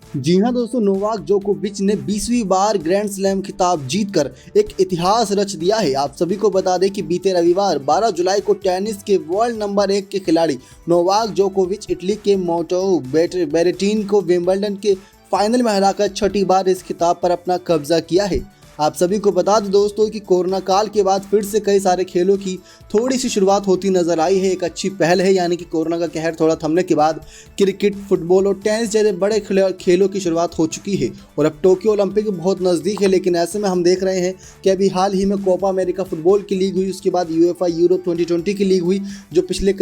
जी हाँ दोस्तों, नोवाक जोकोविच ने 20वीं बार ग्रैंड स्लैम खिताब जीतकर एक इतिहास रच दिया है। आप सभी को बता दें कि बीते रविवार 12 जुलाई को टेनिस के वर्ल्ड नंबर 1 के खिलाड़ी नोवाक जोकोविच इटली के माटेओ बेरेटिनी को विंबलडन के फाइनल में हराकर छठी बार इस खिताब पर अपना कब्जा किया है। आप सभी को बता दें दोस्तों कि कोरोना काल के बाद फिर से कई सारे खेलों की थोड़ी सी शुरुआत होती नजर आई है। एक अच्छी पहल है, यानी कि कोरोना का कहर थोड़ा थमने के बाद क्रिकेट, फुटबॉल और टेनिस जैसे बड़े खेलों की शुरुआत हो चुकी है और अब टोक्यो ओलंपिक बहुत नज़दीक है। लेकिन ऐसे में हम देख रहे हैं कि अभी हाल ही में कोपा अमेरिका फुटबॉल की लीग हुई, उसके बाद यूएफए यूरो 2020 की लीग हुई, जो पिछले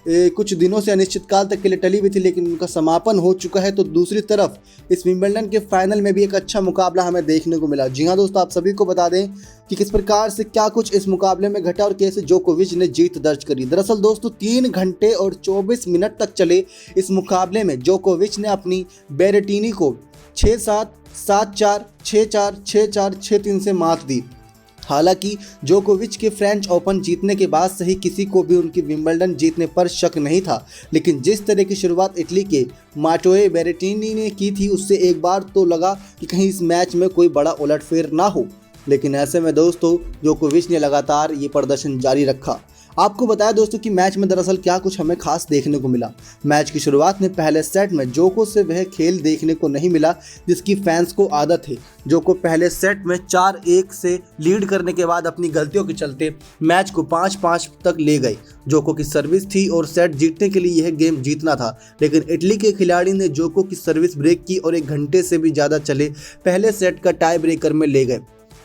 कुछ दिनों से अनिश्चितकाल तक के लिए टली हुई थी, लेकिन उनका समापन हो चुका है। तो दूसरी तरफ इस विंबलडन के फाइनल में भी एक अच्छा मुकाबला हमें देखने को मिला। जी हाँ दोस्तों, आप सभी को बता दें कि किस प्रकार से क्या कुछ इस मुकाबले में घटा और कैसे जोकोविच ने जीत दर्ज करी। दरअसल दोस्तों 3 घंटे और 24 मिनट तक चले इस मुकाबले में जोकोविच ने अपनी बेरेटिनी को 6-7, 7-4, 6-4, 6-4, 6-3 से मात दी। हालांकि जोकोविच के फ्रेंच ओपन जीतने के बाद से ही किसी को भी उनकी विंबलडन जीतने पर शक नहीं था, लेकिन जिस तरह की शुरुआत इटली के माटेओ बेरेटिनी ने की थी, उससे एक बार तो लगा कि कहीं इस मैच में कोई बड़ा उलटफेर ना हो। लेकिन ऐसे में दोस्तों जोकोविच ने लगातार ये प्रदर्शन जारी रखा। आपको बताया दोस्तों कि मैच में दरअसल क्या कुछ हमें खास देखने को मिला। मैच की शुरुआत में पहले सेट में जोको से वह खेल देखने को नहीं मिला जिसकी फैंस को आदत है। जोको पहले सेट में 4-1 से लीड करने के बाद अपनी गलतियों के चलते मैच को 5-5 तक ले गए। जोको की सर्विस थी और सेट जीतने के लिए यह गेम जीतना था, लेकिन इटली के खिलाड़ी ने जोको की सर्विस ब्रेक की और 1 घंटे से भी ज़्यादा चले पहले सेट का टाई ब्रेकर में ले गए।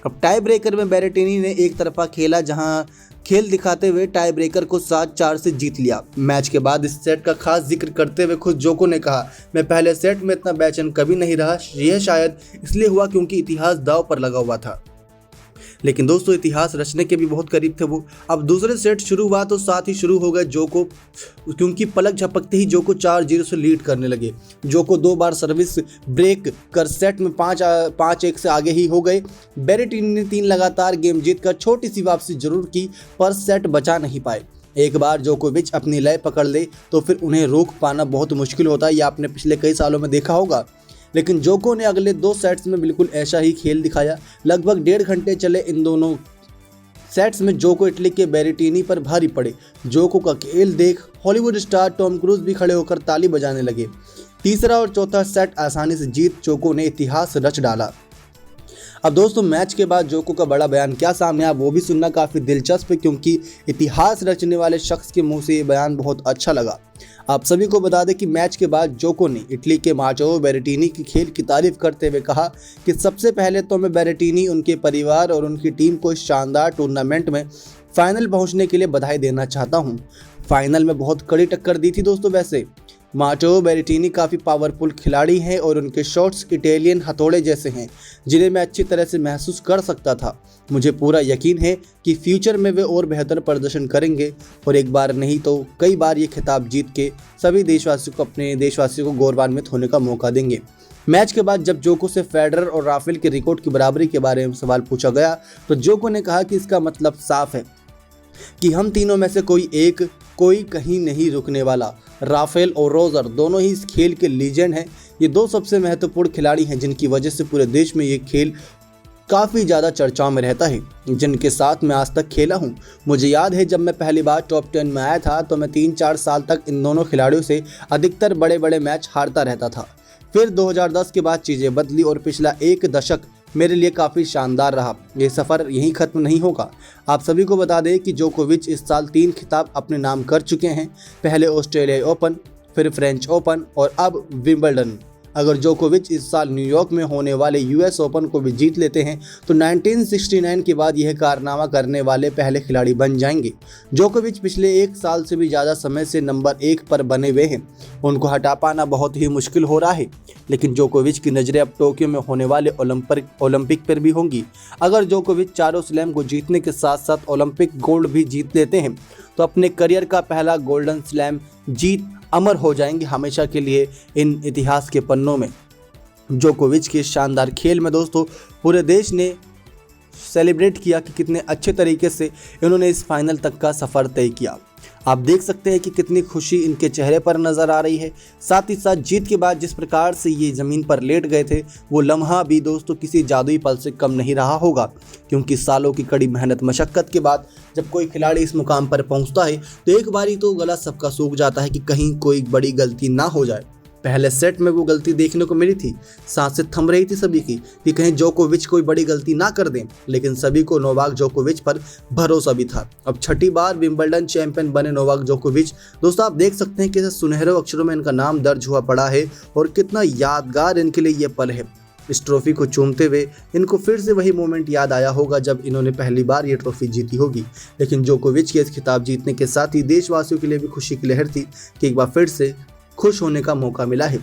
अब टाई ब्रेकर में बेरेटिनी ने एक तरफा खेला, जहां खेल दिखाते हुए टाई ब्रेकर को 7-4 से जीत लिया। मैच के बाद इस सेट का खास जिक्र करते हुए खुद जोको ने कहा, मैं पहले सेट में इतना बेचैन कभी नहीं रहा। यह शायद इसलिए हुआ क्योंकि इतिहास दांव पर लगा हुआ था। लेकिन दोस्तों इतिहास रचने के भी बहुत करीब थे वो। अब दूसरे सेट शुरू हुआ तो साथ ही शुरू हो गए जोको, क्योंकि पलक झपकते ही जोको 4-0 से लीड करने लगे। जोको 2 बार सर्विस ब्रेक कर सेट में 5-1 से आगे ही हो गए। बेरेटिनी ने 3 लगातार गेम जीतकर छोटी सी वापसी जरूर की, पर सेट बचा नहीं पाए। एक बार जोकोविच अपनी लय पकड़ ले तो फिर उन्हें रोक पाना बहुत मुश्किल होता है, यह आपने पिछले कई सालों में देखा होगा। लेकिन जोको ने अगले 2 सेट्स में बिल्कुल ऐसा ही खेल दिखाया। लगभग 1.5 घंटे चले इन दोनों सेट्स में जोको इटली के बेरेटिनी पर भारी पड़े। जोको का खेल देख हॉलीवुड स्टार टॉम क्रूज भी खड़े होकर ताली बजाने लगे। तीसरा और चौथा सेट आसानी से जीत जोको ने इतिहास रच डाला। अब दोस्तों मैच के बाद जोको का बड़ा बयान क्या सामने आया वो भी सुनना काफ़ी दिलचस्प है, क्योंकि इतिहास रचने वाले शख्स के मुंह से ये बयान बहुत अच्छा लगा। आप सभी को बता दें कि मैच के बाद जोको ने इटली के माटेओ बेरेटिनी की खेल की तारीफ करते हुए कहा कि सबसे पहले तो मैं बेरेटिनी, उनके परिवार और उनकी टीम को इस शानदार टूर्नामेंट में फाइनल पहुंचने के लिए बधाई देना चाहता हूं। फाइनल में बहुत कड़ी टक्कर दी थी दोस्तों। वैसे माटेओ बेरेटिनी काफ़ी पावरफुल खिलाड़ी हैं और उनके शॉट्स इटालियन हथौड़े जैसे हैं, जिन्हें मैं अच्छी तरह से महसूस कर सकता था। मुझे पूरा यकीन है कि फ्यूचर में वे और बेहतर प्रदर्शन करेंगे और एक बार नहीं तो कई बार ये खिताब जीत के सभी अपने देशवासियों को गौरवान्वित होने का मौका देंगे। मैच के बाद जब जोको से फेडरर और राफेल के रिकॉर्ड की बराबरी के बारे में सवाल पूछा गया तो जोको ने कहा कि इसका मतलब साफ है कि हम तीनों में से कोई कहीं नहीं रुकने वाला। राफेल और रोजर दोनों ही इस खेल के लीजेंड हैं। ये 2 सबसे महत्वपूर्ण खिलाड़ी हैं जिनकी वजह से पूरे देश में ये खेल काफ़ी ज़्यादा चर्चाओं में रहता है, जिनके साथ मैं आज तक खेला हूँ। मुझे याद है जब मैं पहली बार टॉप 10 में आया था तो मैं 3-4 साल तक इन दोनों खिलाड़ियों से अधिकतर बड़े मैच हारता रहता था। फिर 2010 के बाद चीज़ें बदली और पिछला 1 दशक मेरे लिए काफ़ी शानदार रहा। ये सफ़र यहीं ख़त्म नहीं होगा। आप सभी को बता दें कि जोकोविच इस साल 3 खिताब अपने नाम कर चुके हैं। पहले ऑस्ट्रेलिया ओपन, फिर फ्रेंच ओपन और अब विंबलडन। अगर जोकोविच इस साल न्यूयॉर्क में होने वाले यूएस ओपन को भी जीत लेते हैं तो 1969 के बाद यह कारनामा करने वाले पहले खिलाड़ी बन जाएंगे। जोकोविच पिछले 1 साल से भी ज़्यादा समय से नंबर 1 पर बने हुए हैं। उनको हटा पाना बहुत ही मुश्किल हो रहा है, लेकिन जोकोविच की नज़रें अब टोक्यो में होने वाले ओलंपिक पर भी होंगी। अगर जोकोविच चारों स्लैम को जीतने के साथ साथ ओलंपिक गोल्ड भी जीत लेते हैं तो अपने करियर का पहला गोल्डन स्लैम जीत अमर हो जाएंगे हमेशा के लिए इन इतिहास के पन्नों में। जोकोविच के शानदार खेल में दोस्तों पूरे देश ने सेलिब्रेट किया कि कितने अच्छे तरीके से इन्होंने इस फाइनल तक का सफ़र तय किया। आप देख सकते हैं कि कितनी खुशी इनके चेहरे पर नजर आ रही है। साथ ही साथ जीत के बाद जिस प्रकार से ये जमीन पर लेट गए थे वो लम्हा भी दोस्तों किसी जादुई पल से कम नहीं रहा होगा, क्योंकि सालों की कड़ी मेहनत मशक्कत के बाद जब कोई खिलाड़ी इस मुकाम पर पहुंचता है तो एक बारी तो गला सबका सूख जाता है कि कहीं कोई बड़ी गलती ना हो जाए। पहले सेट में वो गलती देखने को मिली थी, सांसें थम रही थी सभी की कि कहीं जोकोविच कोई बड़ी गलती ना कर दें, लेकिन सभी को नोवाक जोकोविच पर भरोसा भी था। अब छठी बार विंबलडन चैंपियन बने नोवाक जोकोविच। दोस्तों आप देख सकते हैं कि सुनहरे अक्षरों में इनका नाम दर्ज हुआ पड़ा है और कितना यादगार इनके लिए ये पल है। इस ट्रॉफी को चूमते हुए इनको फिर से वही मोमेंट याद आया होगा जब इन्होंने पहली बार ये ट्रॉफी जीती होगी। लेकिन जोकोविच के इस खिताब जीतने के साथ ही देशवासियों के लिए भी खुशी की लहर थी कि एक बार फिर से खुश होने का मौका मिला है।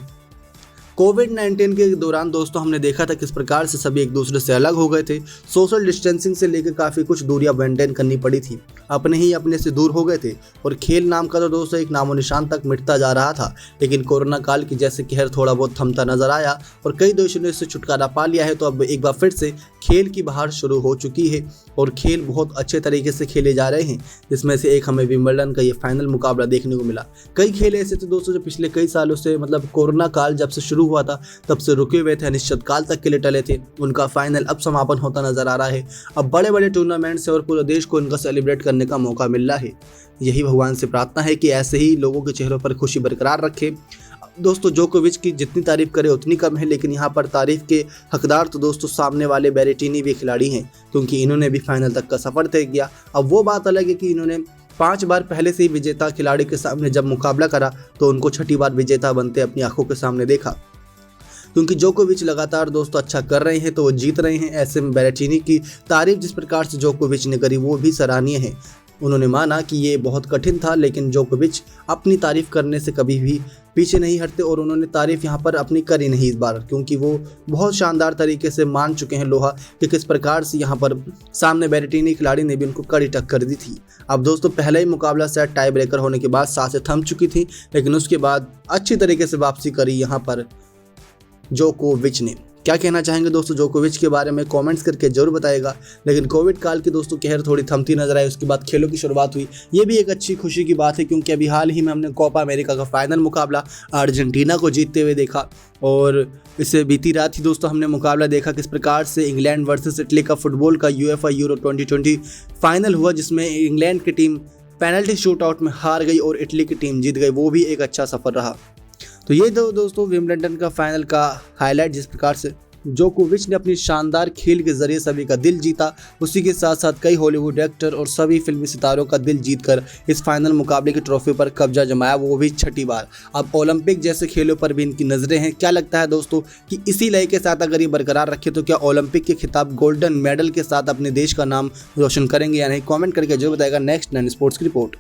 कोविड-19 के दौरान दोस्तों हमने देखा था किस प्रकार से सभी एक दूसरे से अलग हो गए थे। सोशल डिस्टेंसिंग से लेकर काफ़ी कुछ दूरियां मेंटेन करनी पड़ी थी, अपने ही अपने से दूर हो गए थे और खेल नाम का तो दोस्तों एक नामो निशान तक मिटता जा रहा था। लेकिन कोरोना काल की जैसे कहर थोड़ा बहुत थमता नजर आया और कई देशों ने इससे छुटकारा पा लिया है, तो अब एक बार फिर से खेल की बहार शुरू हो चुकी है और खेल बहुत अच्छे तरीके से खेले जा रहे हैं, जिसमें से एक हमें विंबलडन का ये फाइनल मुकाबला देखने को मिला। कई खेल ऐसे थे दोस्तों जो पिछले कई सालों से कोरोना काल जब से शुरू हुआ था तब से रुके हुए थे, अनिश्चित काल तक के लिए टले थे, उनका फाइनल अब समापन होता नजर आ रहा है। अब बड़े बड़े टूर्नामेंट से और पूरे देश को इनका सेलिब्रेट करने का मौका मिल रहा है। यही भगवान से प्रार्थना है कि ऐसे ही लोगों के चेहरों पर खुशी बरकरार रखे। दोस्तों जोकोविच की जितनी तारीफ करे उतनी कम है, लेकिन यहाँ पर तारीफ के हकदार तो दोस्तों सामने वाले बेरेटिनी भी खिलाड़ी हैं, क्योंकि इन्होंने भी फाइनल तक का सफर तय किया। अब वो बात अलग है कि इन्होंने 5 बार पहले से ही विजेता खिलाड़ी के सामने जब मुकाबला करा तो उनको छठी बार विजेता बनते अपनी आंखों के सामने देखा। क्योंकि जोकोविच लगातार दोस्तों अच्छा कर रहे हैं तो वो जीत रहे हैं। ऐसे में बेरेटिनी की तारीफ जिस प्रकार से जोकोविच ने करी वो भी सराहनीय है। उन्होंने माना कि ये बहुत कठिन था, लेकिन जोकोविच अपनी तारीफ करने से कभी भी पीछे नहीं हटते और उन्होंने तारीफ यहाँ पर अपनी करी नहीं इस बार, क्योंकि वो बहुत शानदार तरीके से मान चुके हैं लोहा कि किस प्रकार से यहाँ पर सामने बेरेटिनी खिलाड़ी ने भी उनको कड़ी टक्कर दी थी। अब दोस्तों पहला ही मुकाबला सेट टाई ब्रेकर होने के बाद सांसें थम चुकी थी, लेकिन उसके बाद अच्छी तरीके से वापसी करी यहाँ पर जोकोविच ने। क्या कहना चाहेंगे दोस्तों जोकोविच के बारे में कमेंट्स करके जरूर बताएगा। लेकिन कोविड काल की दोस्तों कहर थोड़ी थमती नजर आई, उसके बाद खेलों की शुरुआत हुई। ये भी एक अच्छी खुशी की बात है, क्योंकि अभी हाल ही में हमने कोपा अमेरिका का फाइनल मुकाबला अर्जेंटीना को जीतते हुए देखा और इससे बीती रात ही दोस्तों हमने मुकाबला देखा किस प्रकार से इंग्लैंड वर्सेस इटली का फुटबॉल का यूएफए यूरो 2020 फाइनल हुआ, जिसमें इंग्लैंड की टीम पेनल्टी शूट आउट में हार गई और इटली की टीम जीत गई। वो भी एक अच्छा सफर रहा। तो ये दोस्तों विंबलडन का फाइनल का हाईलाइट, जिस प्रकार से जोकोविच ने अपनी शानदार खेल के जरिए सभी का दिल जीता, उसी के साथ साथ कई हॉलीवुड एक्टर और सभी फिल्मी सितारों का दिल जीतकर इस फाइनल मुकाबले की ट्रॉफी पर कब्जा जमाया, वो भी छठी बार। अब ओलंपिक जैसे खेलों पर भी इनकी नजरें हैं। क्या लगता है दोस्तों कि इसी लय के साथ अगर ये बरकरार रखे तो क्या ओलंपिक के खिताब गोल्डन मेडल के साथ अपने देश का नाम रोशन करेंगे या नहीं? कॉमेंट करके जरूर बताएगा। नेक्स्ट 9 स्पोर्ट्स की रिपोर्ट।